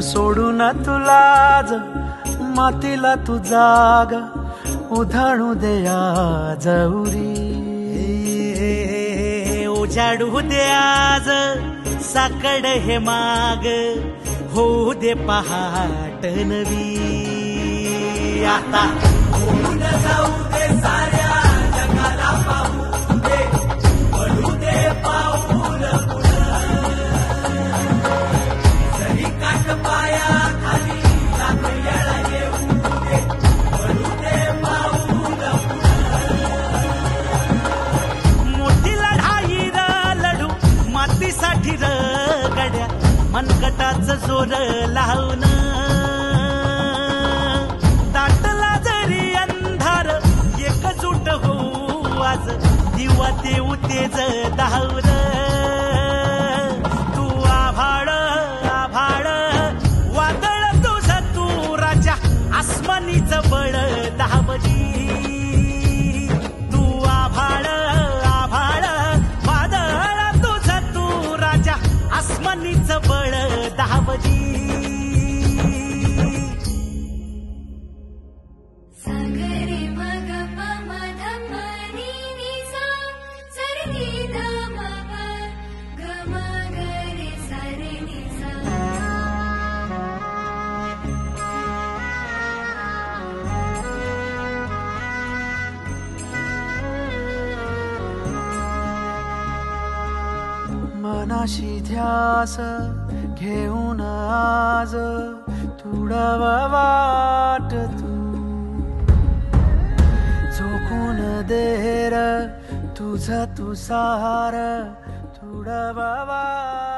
सोडून तुला ज मातीला तू जाग उधाणू दे आज उरी उजाडू दे आज साकड हे माग होऊ दे पहाट नवी आता होऊन जाऊ दे साऱ्या जगाला पाहू दे पडू दे पाऊल जरी काट पाया खाली लागल्याला येऊ दे पडू दे पाऊल मोठी लढाई लढू मातीसाठी गड्या मनगटाच जोर लावून दाटला जरी अंधार एकजूट होऊ आज दिवा देऊ तेज धावर तू आभाळ आभाळ वादळ तुझ तू राजा आसमानीच बळ दाबजी तू आभाळ आभाळ वादळ तुझ तू राजा आसमानीच बळ दाबजी मनाशी ध्यास घेऊन आज तुडव वाट तू झोकून देर तुझ तू सार तुडव वाट